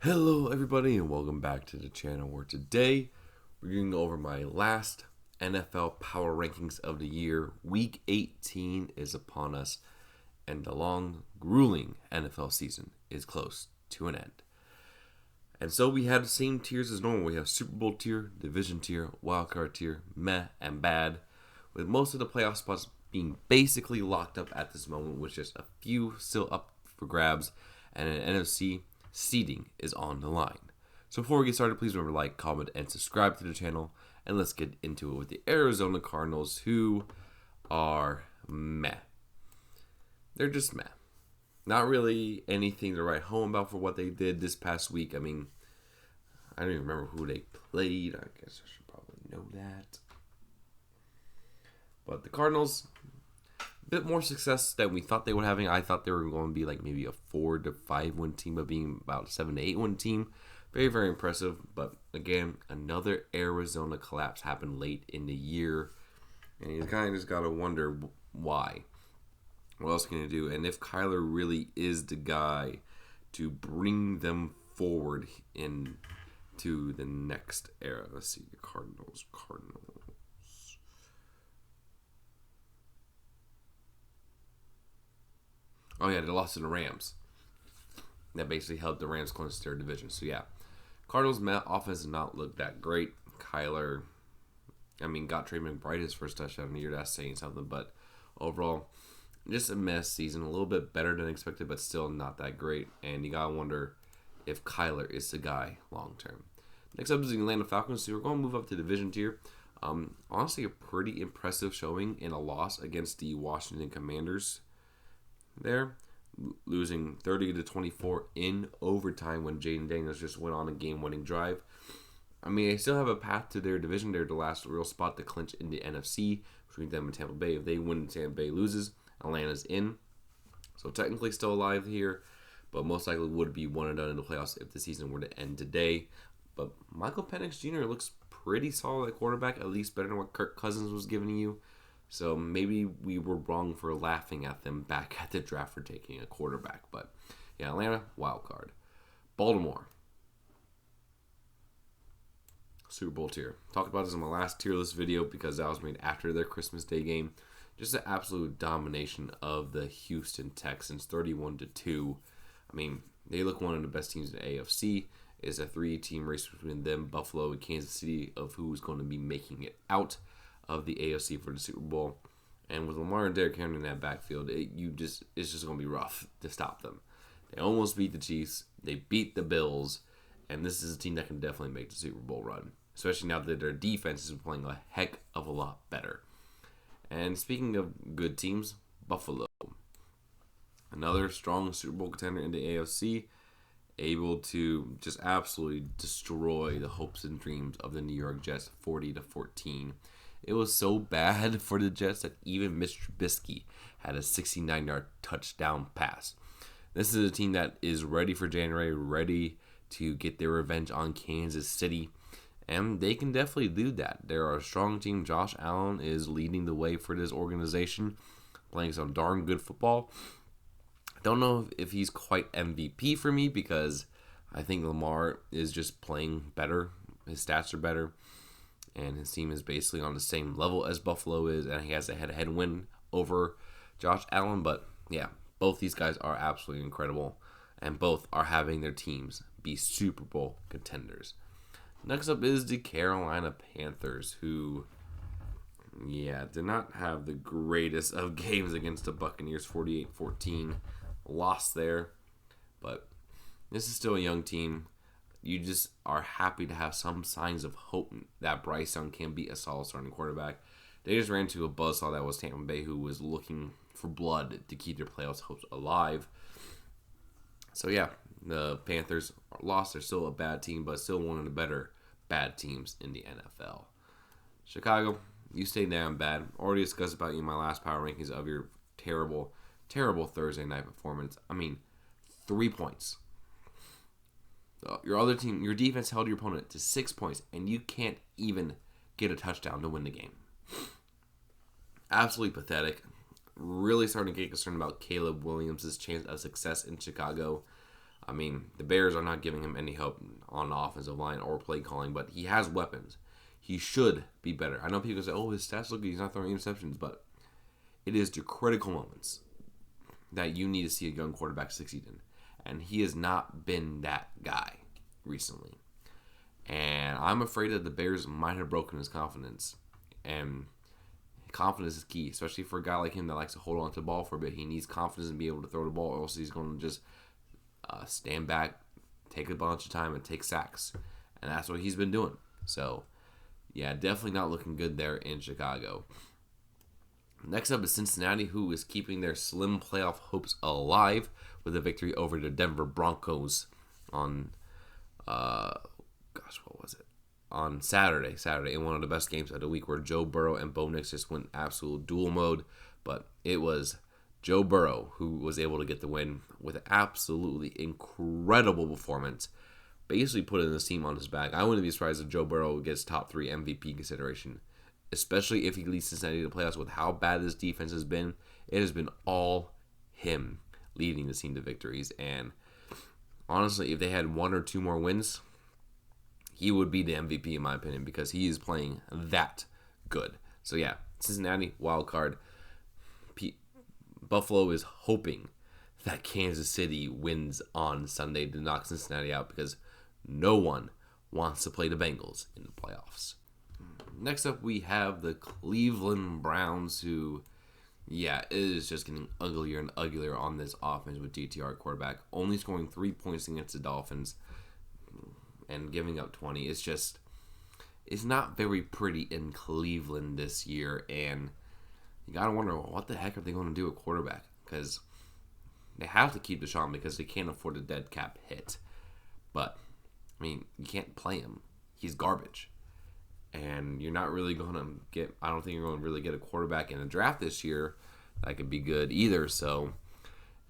Hello everybody and welcome back to the channel where today we're going to go over my last NFL power rankings of the year. Week 18 is upon us and the long, grueling NFL season is close to an end. And so we have the same tiers as normal. We have Super Bowl tier, Division tier, Wildcard tier, meh, and bad, with most of the playoff spots being basically locked up at this moment with just a few still up for grabs and an NFC seeding is on the line. So before we get started, please remember to like, comment, and subscribe to the channel. And let's get into it with the Arizona Cardinals, who are meh. They're just meh. Not really anything to write home about for what they did this past week. I mean, I don't even remember who they played. I guess I should probably know that. But the Cardinals, a bit more success than we thought they would have. I thought they were going to be like maybe a 4 to 5 win team, but being about a 7 to 8 win team. Very, very impressive. But again, another Arizona collapse happened late in the year. And you kind of just got to wonder why. What else can you do? And if Kyler really is the guy to bring them forward into the next era. Let's see, the Cardinals. Oh yeah, they lost to the Rams. That basically helped the Rams clinch their division. So yeah, Cardinals' offense did not look that great. Kyler, got Trey McBride his first touchdown in the year. That's saying something, but overall, just a mess season. A little bit better than expected, but still not that great. And you gotta wonder if Kyler is the guy long term. Next up is the Atlanta Falcons. So we're going to move up to division tier. Honestly, a pretty impressive showing in a loss against the Washington Commanders. There, losing 30-24 in overtime when Jaden Daniels just went on a game-winning drive. They still have a path to their division. They're the last real spot to clinch in the NFC between them and Tampa Bay. If they win, Tampa Bay loses. Atlanta's in. So technically still alive here, but most likely would be one and done in the playoffs if the season were to end today. But Michael Penix Jr. looks pretty solid at quarterback, at least better than what Kirk Cousins was giving you. So maybe we were wrong for laughing at them back at the draft for taking a quarterback. But yeah, Atlanta, wild card. Baltimore, Super Bowl tier. Talked about this in my last tier list video because that was made after their Christmas Day game. Just an absolute domination of the Houston Texans, 31-2. They look one of the best teams in the AFC. It's a 3-team race between them, Buffalo, and Kansas City of who's going to be making it out of the AFC for the Super Bowl. And with Lamar and Derrick Henry in that backfield, it's just going to be rough to stop them. They almost beat the Chiefs. They beat the Bills. And this is a team that can definitely make the Super Bowl run, especially now that their defense is playing a heck of a lot better. And speaking of good teams, Buffalo. Another strong Super Bowl contender in the AFC, able to just absolutely destroy the hopes and dreams of the New York Jets 40-14. It was so bad for the Jets that even Mitch Trubisky had a 69-yard touchdown pass. This is a team that is ready for January, ready to get their revenge on Kansas City. And they can definitely do that. They're a strong team. Josh Allen is leading the way for this organization, playing some darn good football. I don't know if he's quite MVP for me because I think Lamar is just playing better. His stats are better. And his team is basically on the same level as Buffalo is. And he has a head-to-head win over Josh Allen. But yeah, both these guys are absolutely incredible. And both are having their teams be Super Bowl contenders. Next up is the Carolina Panthers, who, did not have the greatest of games against the Buccaneers, 48-14. Lost there, but this is still a young team. You just are happy to have some signs of hope that Bryce Young can be a solid starting quarterback. They just ran into a buzzsaw that was Tampa Bay, who was looking for blood to keep their playoffs hopes alive. So yeah, the Panthers lost. They're still a bad team, but still one of the better bad teams in the NFL. Chicago, you stay down bad. Already discussed about you in my last power rankings of your terrible Thursday night performance. 3 points. Your other team, your defense held your opponent to 6 points, and you can't even get a touchdown to win the game. Absolutely pathetic. Really starting to get concerned about Caleb Williams' chance of success in Chicago. I mean, the Bears are not giving him any help on the offensive line or play calling, but he has weapons. He should be better. I know people say, oh, his stats look good, he's not throwing interceptions, but it is the critical moments that you need to see a young quarterback succeed in. And he has not been that guy recently. And I'm afraid that the Bears might have broken his confidence. And confidence is key, especially for a guy like him that likes to hold on to the ball for a bit. He needs confidence and be able to throw the ball, or else he's going to just stand back, take a bunch of time, and take sacks. And that's what he's been doing. So, yeah, definitely not looking good there in Chicago. Next up is Cincinnati, who is keeping their slim playoff hopes alive with a victory over the Denver Broncos on, what was it? On Saturday, in one of the best games of the week, where Joe Burrow and Bo Nix just went absolute duel mode. But it was Joe Burrow who was able to get the win with an absolutely incredible performance, basically putting the team on his back. I wouldn't be surprised if Joe Burrow gets top 3 MVP consideration, especially if he leads Cincinnati to the playoffs. With how bad this defense has been, it has been all him leading the team to victories. And honestly, if they had 1 or 2 more wins, he would be the MVP in my opinion, because he is playing that good. So yeah, Cincinnati, wild card. Buffalo is hoping that Kansas City wins on Sunday to knock Cincinnati out, because no one wants to play the Bengals in the playoffs. Next up, we have the Cleveland Browns, who, yeah, it is just getting uglier and uglier on this offense with DTR quarterback, only scoring 3 points against the Dolphins and giving up 20. It's not very pretty in Cleveland this year, and you gotta wonder, what the heck are they going to do at quarterback? Because they have to keep Deshaun because they can't afford a dead cap hit. But, I mean, you can't play him. He's garbage. And you're not really going to get, I don't think you're going to really get a quarterback in the draft this year that could be good either. So,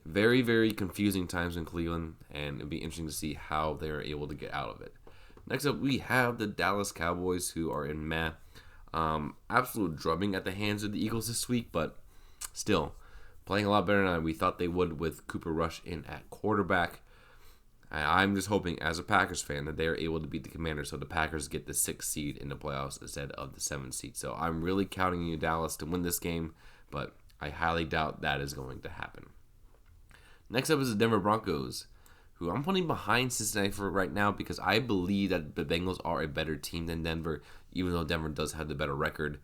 very, very confusing times in Cleveland, and it'll be interesting to see how they're able to get out of it. Next up, we have the Dallas Cowboys, who are in absolute drubbing at the hands of the Eagles this week, but still playing a lot better than we thought they would with Cooper Rush in at quarterback. I'm just hoping, as a Packers fan, that they're able to beat the Commanders so the Packers get the 6th seed in the playoffs instead of the 7th seed. So I'm really counting you, Dallas, to win this game, but I highly doubt that is going to happen. Next up is the Denver Broncos, who I'm putting behind Cincinnati for right now, because I believe that the Bengals are a better team than Denver, even though Denver does have the better record.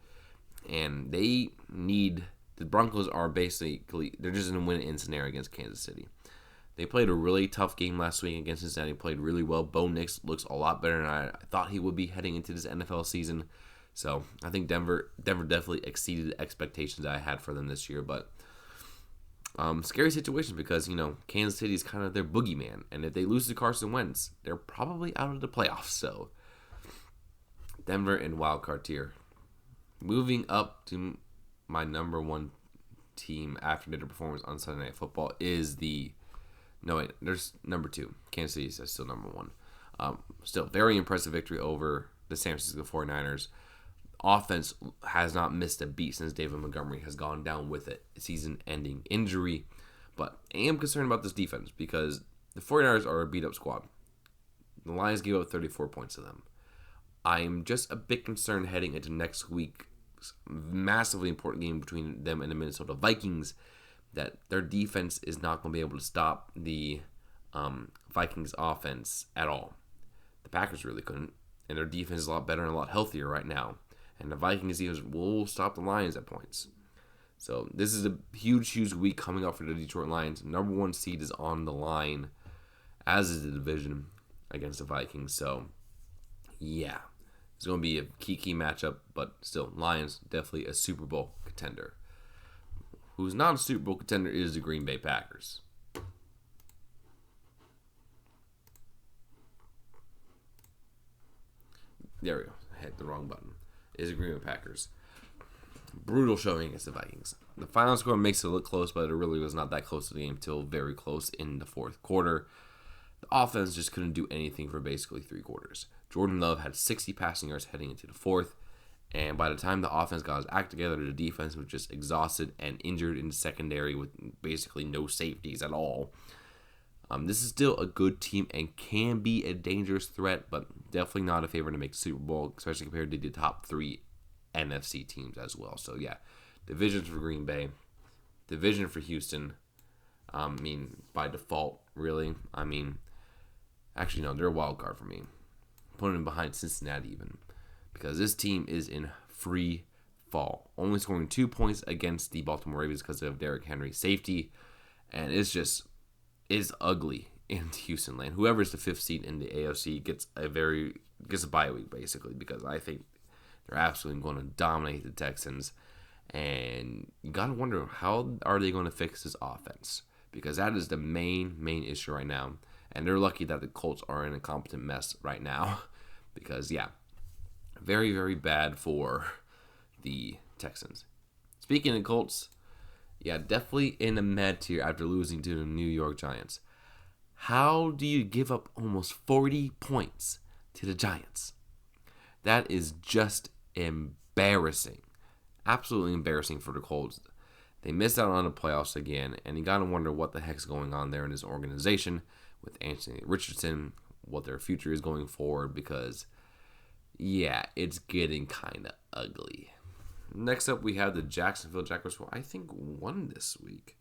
And the Broncos are basically, they're just in a win-in scenario against Kansas City. They played a really tough game last week against Cincinnati, played really well. Bo Nix looks a lot better than I thought he would be heading into this NFL season. So I think Denver definitely exceeded the expectations I had for them this year, but scary situation, because, Kansas City is kind of their boogeyman. And if they lose to Carson Wentz, they're probably out of the playoffs. So, Denver in wildcard tier. Moving up to my number 1 team after their performance on Sunday Night Football is there's number 2. Kansas City is still number 1. Still, very impressive victory over the San Francisco 49ers. Offense has not missed a beat since David Montgomery has gone down with a season-ending injury. But I am concerned about this defense, because the 49ers are a beat-up squad. The Lions gave up 34 points to them. I'm just a bit concerned heading into next week's massively important game between them and the Minnesota Vikings, that their defense is not going to be able to stop the Vikings offense at all. The Packers really couldn't, and their defense is a lot better and a lot healthier right now. And the Vikings defense will stop the Lions at points. So this is a huge, huge week coming up for the Detroit Lions. Number 1 seed is on the line, as is the division, against the Vikings. So, yeah, it's going to be a key matchup. But still, Lions definitely a Super Bowl contender. Who's not a Super Bowl contender is the Green Bay Packers. There we go. I hit the wrong button. Is the Green Bay Packers. Brutal showing against the Vikings. The final score makes it look close, but it really was not that close to the game until very close in the 4th quarter. The offense just couldn't do anything for basically 3 quarters. Jordan Love had 60 passing yards heading into the 4th, and by the time the offense got his act together, the defense was just exhausted and injured in the secondary with basically no safeties at all. This is still a good team and can be a dangerous threat, but definitely not a favorite to make Super Bowl, especially compared to the top 3 NFC teams as well. So yeah, divisions for Green Bay, division for Houston. By default, really. Actually, no, they're a wild card for me. Putting them behind Cincinnati even, because this team is in free fall. Only scoring 2 points against the Baltimore Ravens because of Derrick Henry's safety, and it's ugly in Houston land. Whoever's the 5th seed in the AFC gets a bye week basically, because I think they're absolutely going to dominate the Texans, and you gotta wonder how are they going to fix this offense, because that is the main issue right now. And they're lucky that the Colts are in a competent mess right now, because yeah, very, very bad for the Texans. Speaking of Colts, yeah, definitely in the med tier after losing to the New York Giants. How do you give up almost 40 points to the Giants? That is just embarrassing. Absolutely embarrassing for the Colts. They missed out on the playoffs again, and you gotta wonder what the heck's going on there in this organization with Anthony Richardson, what their future is going forward, because yeah, it's getting kind of ugly. Next up, we have the Jacksonville Jaguars, who I think won this week.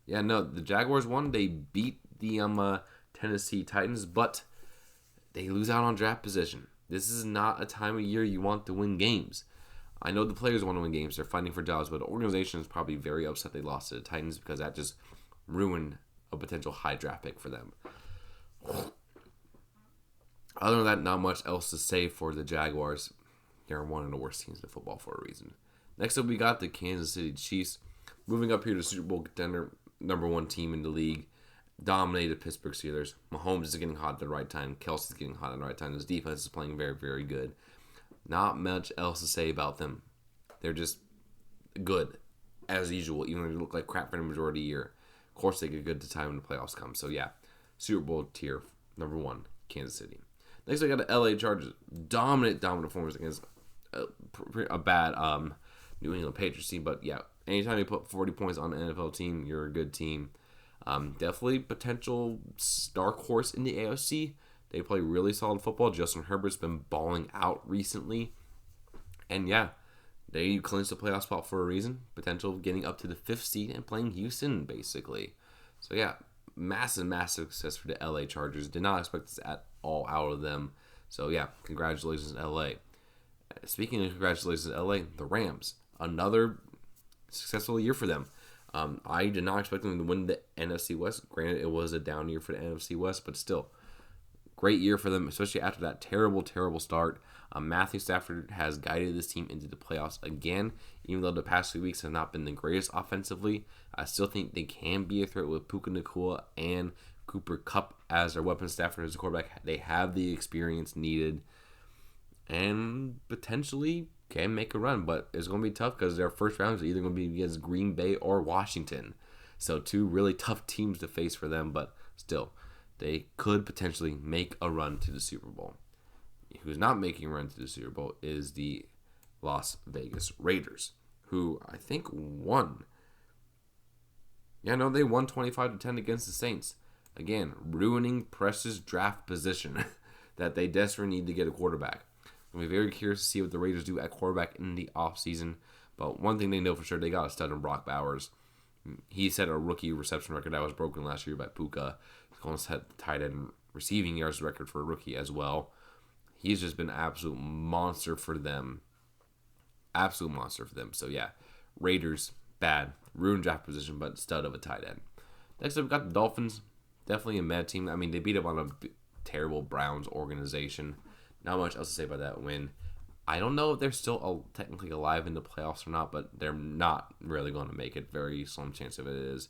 Yeah, no, the Jaguars won. They beat the Tennessee Titans, but they lose out on draft position. This is not a time of year you want to win games. I know the players want to win games. They're fighting for jobs, but the organization is probably very upset they lost to the Titans, because that just ruined a potential high draft pick for them. Other than that, not much else to say for the Jaguars. They're one of the worst teams in football for a reason. Next up, we got the Kansas City Chiefs. Moving up here to Super Bowl contender, number 1 team in the league. Dominated Pittsburgh Steelers. Mahomes is getting hot at the right time. Kelsey's getting hot at the right time. His defense is playing very, very good. Not much else to say about them. They're just good, as usual, even though they look like crap for the majority of the year. Of course, they get good to time when the playoffs come. So, yeah, Super Bowl tier, number 1, Kansas City. Next, I got the LA Chargers. Dominant performance against a bad New England Patriots team. But, yeah, anytime you put 40 points on an NFL team, you're a good team. Definitely potential dark horse in the AFC. They play really solid football. Justin Herbert's been balling out recently. And, yeah, they clinched the playoff spot for a reason. Potential of getting up to the 5th seed and playing Houston, basically. So, yeah, massive success for the LA Chargers. Did not expect this at all out of them. So, yeah, congratulations, LA. Speaking of congratulations, LA, the Rams. Another successful year for them. I did not expect them to win the NFC West. Granted, it was a down year for the NFC West, but still, great year for them, especially after that terrible start. Matthew Stafford has guided this team into the playoffs again, even though the past 2 weeks have not been the greatest offensively. I still think they can be a threat with Puka Nacua and Cooper Kupp as their weapon. Stafford as a quarterback. They have the experience needed and potentially can make a run, but it's going to be tough because their first rounds are either going to be against Green Bay or Washington. So 2 really tough teams to face for them, but still, they could potentially make a run to the Super Bowl. Who's not making a run to the Super Bowl is the Las Vegas Raiders, who I think won. Yeah, no, they won 25-10 against the Saints. Again, ruining precious draft position that they desperately need to get a quarterback. I'm very curious to see what the Raiders do at quarterback in the offseason. But one thing they know for sure, they got a stud in Brock Bowers. He set a rookie reception record that was broken last year by Puka. He's going to set the tight end receiving yards record for a rookie as well. He's just been an absolute monster for them. Absolute monster for them. So, yeah, Raiders, bad. Ruined draft position, but stud of a tight end. Next up, we've got the Dolphins. Definitely a mad team. I mean, they beat up on a terrible Browns organization. Not much else to say about that win. I don't know if they're still technically alive in the playoffs or not, but they're not really going to make it. Very slim chance of it is.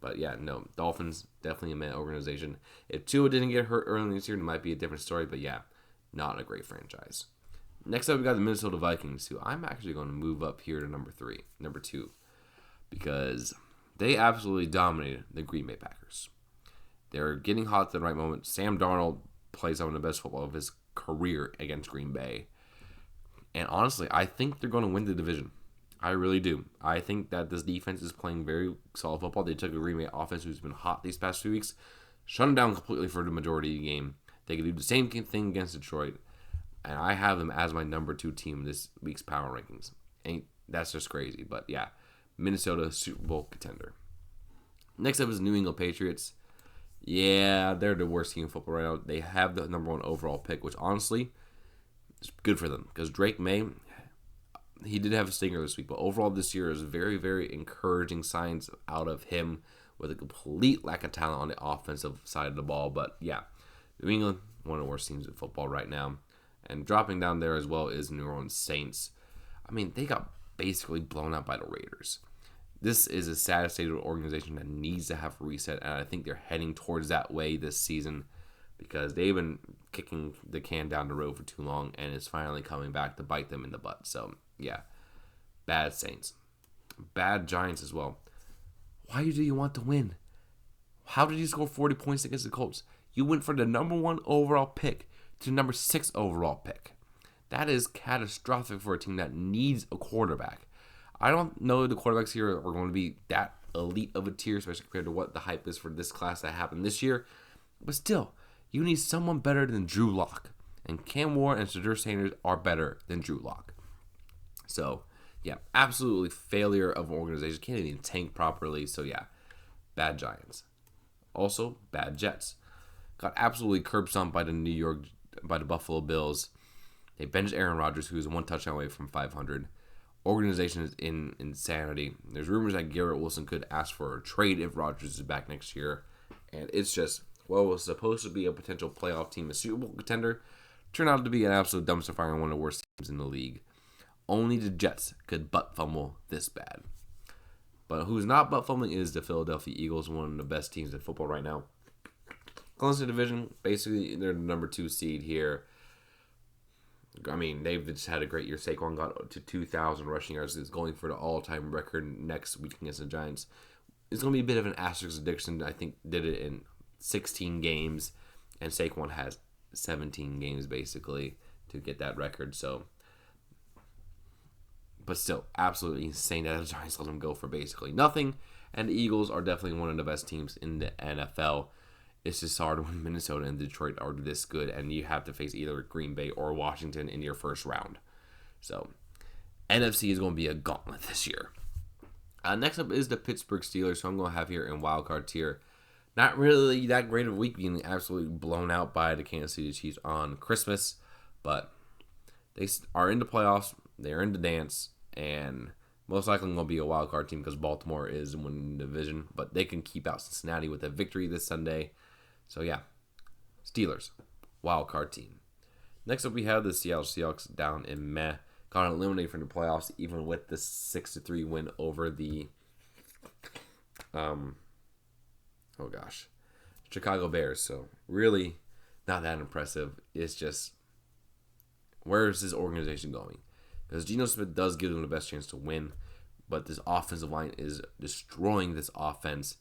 But yeah, no, Dolphins, definitely a mad organization. If Tua didn't get hurt early this year, it might be a different story, but yeah, not a great franchise. Next up, we got the Minnesota Vikings, who I'm actually going to move up here to number 2, because they absolutely dominated the Green Bay Packers. They're getting hot at the right moment. Sam Darnold plays some of the best football of his career against Green Bay. And honestly, I think they're going to win the division. I really do. I think that this defense is playing very solid football. They took a Green Bay offense who's been hot these past 2 weeks, shut them down completely for the majority of the game. They can do the same thing against Detroit, and I have them as my number 2 team in this week's power rankings. That's just crazy, but yeah, Minnesota Super Bowl contender. Next up is New England Patriots. Yeah, they're the worst team in football right now. They have the number 1 overall pick, which honestly is good for them because Drake May, he did have a stinger this week, but overall this year is very, very encouraging signs out of him with a complete lack of talent on the offensive side of the ball. But yeah, New England, one of the worst teams in football right now. And dropping down there as well is New Orleans Saints. I mean, they got basically blown out by the Raiders. This is a sad state of the organization that needs to have a reset, and I think they're heading towards that way this season because they've been kicking the can down the road for too long, and it's finally coming back to bite them in the butt. So, yeah, bad Saints. Bad Giants as well. Why do you want to win? How did you score 40 points against the Colts? You went from the number 1 overall pick to the number 6 overall pick. That is catastrophic for a team that needs a quarterback. I don't know the quarterbacks here are going to be that elite of a tier, especially compared to what the hype is for this class that happened this year. But still, you need someone better than Drew Lock. And Cam Warren and Shadur Sanders are better than Drew Lock. So, yeah, absolutely failure of an organization. Can't even tank properly. So, yeah, bad Giants. Also, bad Jets. Got absolutely curb stomped by the Buffalo Bills. They benched Aaron Rodgers, who's 1 touchdown away from 500. Organization is in insanity. There's rumors that Garrett Wilson could ask for a trade if Rodgers is back next year. And it's just, what was supposed to be a potential playoff team, a Super Bowl contender, turned out to be an absolute dumpster fire and one of the worst teams in the league. Only the Jets could butt fumble this bad. But who's not butt fumbling is the Philadelphia Eagles, one of the best teams in football right now. Close to the division, basically they're the number 2 seed here. I mean, they've just had a great year. Saquon got to 2,000 rushing yards. Is going for the all-time record next week against the Giants. It's going to be a bit of an asterisk. Dixon, I think, did it in 16 games, and Saquon has 17 games, basically, to get that record. So, but still, absolutely insane that the Giants let them go for basically nothing. And the Eagles are definitely one of the best teams in the NFL. It's just hard when Minnesota and Detroit are this good, and you have to face either Green Bay or Washington in your first round. So, NFC is going to be a gauntlet this year. Next up is the Pittsburgh Steelers, who I'm going to have here in wildcard tier. Not really that great of a week, being absolutely blown out by the Kansas City Chiefs on Christmas, but they are in the playoffs, they're in the dance, and most likely going to be a wildcard team because Baltimore is winning the division, but they can keep out Cincinnati with a victory this Sunday. So, yeah, Steelers, wild card team. Next up, we have the Seattle Seahawks down in meh. Got eliminated from the playoffs, even with the 6-3 win over the, Chicago Bears. So, really not that impressive. It's just, where is this organization going? Because Geno Smith does give them the best chance to win, but this offensive line is destroying this offense,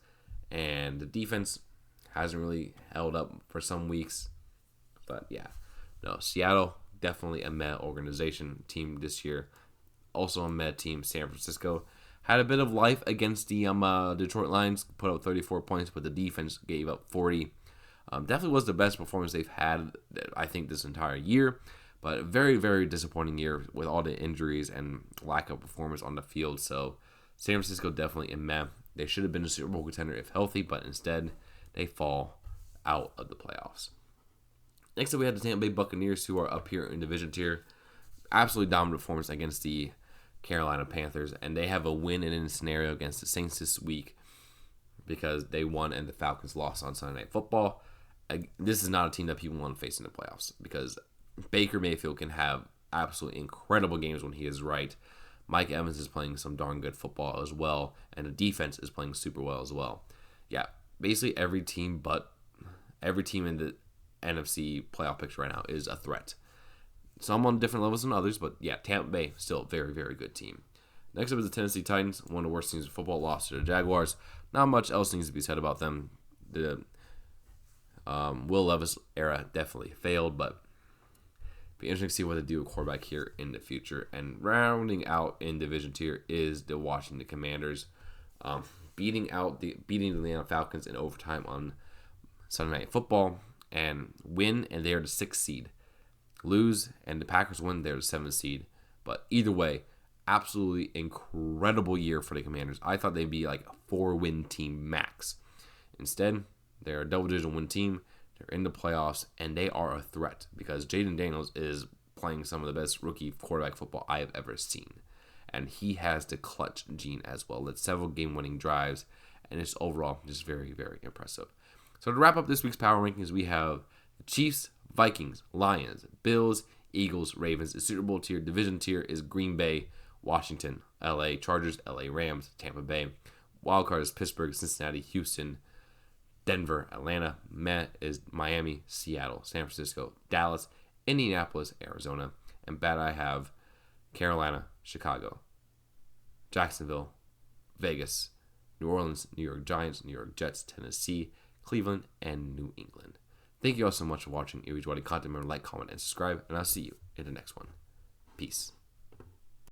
and the defense hasn't really held up for some weeks. But yeah, no, Seattle, definitely a meh organization team this year. Also a meh team, San Francisco. Had a bit of life against the Detroit Lions, put up 34 points, but the defense gave up 40. Definitely was the best performance they've had, I think, this entire year. But a very, very disappointing year with all the injuries and lack of performance on the field. So San Francisco definitely a meh. They should have been a Super Bowl contender if healthy, but instead they fall out of the playoffs. Next up, we have the Tampa Bay Buccaneers, who are up here in division tier. Absolutely dominant performance against the Carolina Panthers, and they have a win-in scenario against the Saints this week because they won and the Falcons lost on Sunday Night Football. This is not a team that people want to face in the playoffs because Baker Mayfield can have absolutely incredible games when he is right. Mike Evans is playing some darn good football as well, and the defense is playing super well as well. Yeah, basically every team in the NFC playoff picture right now is a threat. Some on different levels than others, but yeah, Tampa Bay, still a very, very good team. Next up is the Tennessee Titans, one of the worst teams in football, lost to the Jaguars. Not much else needs to be said about them. The Will Levis era definitely failed, but Be interesting to see what they do with quarterback here in the future. And rounding out in division tier is the Washington Commanders, beating the Atlanta Falcons in overtime on Sunday Night Football and win, and they are the 6th seed. Lose, and the Packers win, they're the 7th seed. But either way, absolutely incredible year for the Commanders. I thought they'd be like a 4-win team max. Instead, they're a double-digit win team. They're in the playoffs, and they are a threat because Jaden Daniels is playing some of the best rookie quarterback football I have ever seen. And he has the clutch gene as well. Led several game-winning drives, and it's overall just very, very impressive. So to wrap up this week's Power Rankings, we have the Chiefs, Vikings, Lions, Bills, Eagles, Ravens. The Super Bowl tier, division tier is Green Bay, Washington, LA Chargers, LA Rams, Tampa Bay. Wildcard is Pittsburgh, Cincinnati, Houston, Denver, Atlanta. Met is Miami, Seattle, San Francisco, Dallas, Indianapolis, Arizona. And bad I have Carolina, Chicago, Jacksonville, Vegas, New Orleans, New York Giants, New York Jets, Tennessee, Cleveland, and New England. Thank you all so much for watching. If you enjoyed the content, remember to like, comment, and subscribe. And I'll see you in the next one. Peace.